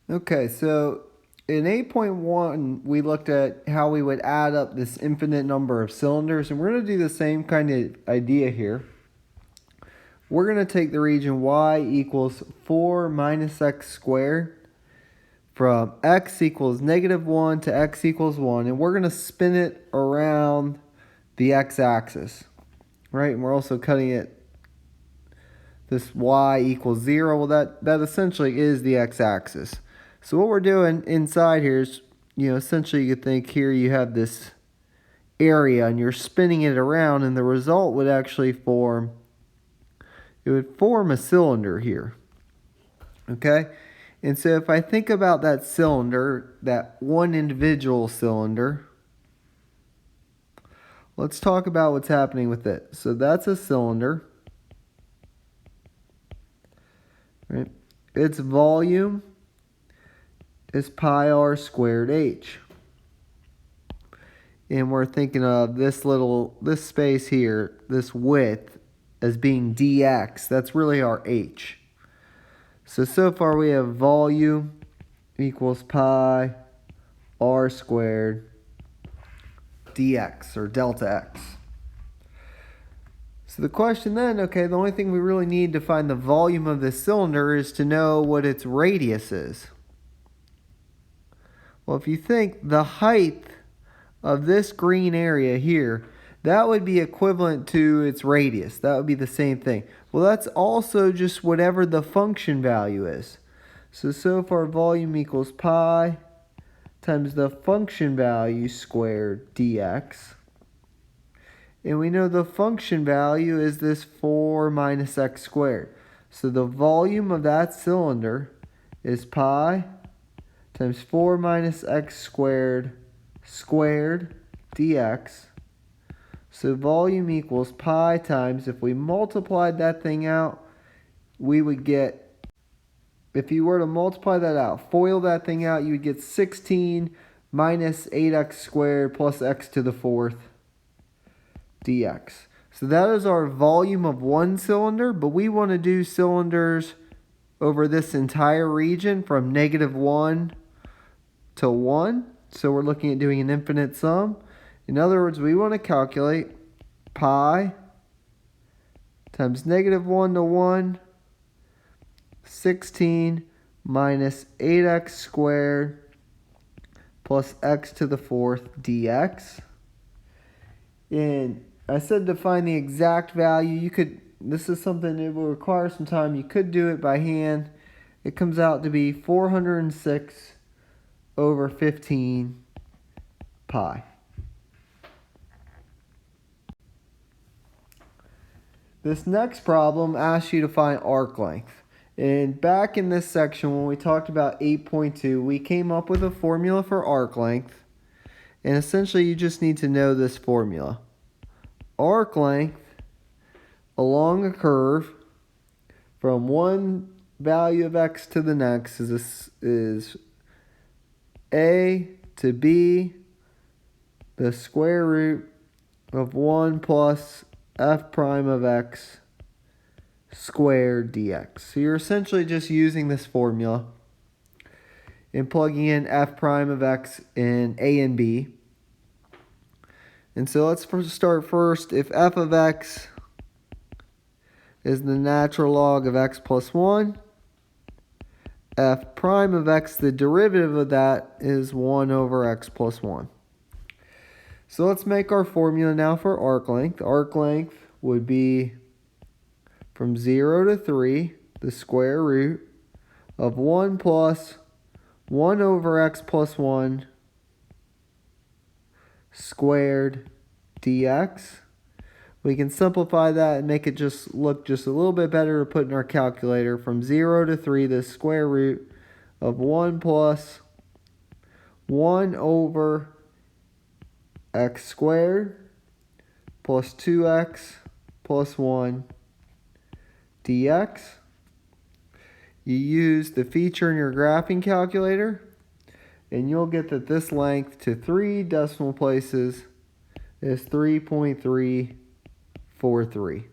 Okay, so in 8.1, we looked at how we would add up this infinite number of cylinders, and we're going to do the same kind of idea here. We're going to take the region y equals 4 minus x squared from x equals -1 to x equals 1, and we're going to spin it around the x-axis, right? And we're also cutting it this y equals 0. Well, that essentially is the x-axis. So what we're doing inside here is, essentially you could think here you have this area and you're spinning it around, and the result would actually form a cylinder here. Okay? And so if I think about that cylinder, that one individual cylinder, let's talk about what's happening with it. So that's a cylinder. Right? Its volume is pi r squared h. And we're thinking of this space here, this width, as being dx. That's really our h. So far we have volume equals pi r squared dx, or delta x. So the question then, okay, the only thing we really need to find the volume of this cylinder is to know what its radius is. Well, if you think the height of this green area here, that would be equivalent to its radius. That would be the same thing. Well, that's also just whatever the function value is. So far volume equals pi times the function value squared dx. And we know the function value is this 4 minus x squared. So the volume of that cylinder is pi times 4 minus x squared dx. So volume equals pi times, if we multiplied that thing out, we would get, if you were to multiply that out, FOIL that thing out, you would get 16 minus 8x squared plus x to the 4th dx. So that is our volume of one cylinder, but we want to do cylinders over this entire region from -1 to 1. So we're looking at doing an infinite sum. In other words, we want to calculate pi times -1 to 1, 16 minus 8x squared plus x to the 4th dx. And I said to find the exact value. This is something that will require some time. You could do it by hand. It comes out to be 406 over 15 pi. This next problem asks you to find arc length. And back in this section when we talked about 8.2, we came up with a formula for arc length. And essentially you just need to know this formula. Arc length along a curve from one value of x to the next is a to b the square root of 1 plus f prime of x squared dx. So you're essentially just using this formula and plugging in f prime of x in a and b. And so let's start first. If f of x is the natural log of x plus 1, f prime of x, the derivative of that, is 1 over x plus 1. So let's make our formula now for arc length. Arc length would be from 0 to 3, the square root of 1 plus 1 over x plus 1 squared dx. We can simplify that and make it just look just a little bit better to put in our calculator. From 0 to 3, the square root of 1 plus 1 over x squared plus 2x plus 1 dx. You use the feature in your graphing calculator, and you'll get that this length to 3 decimal places is 3.343.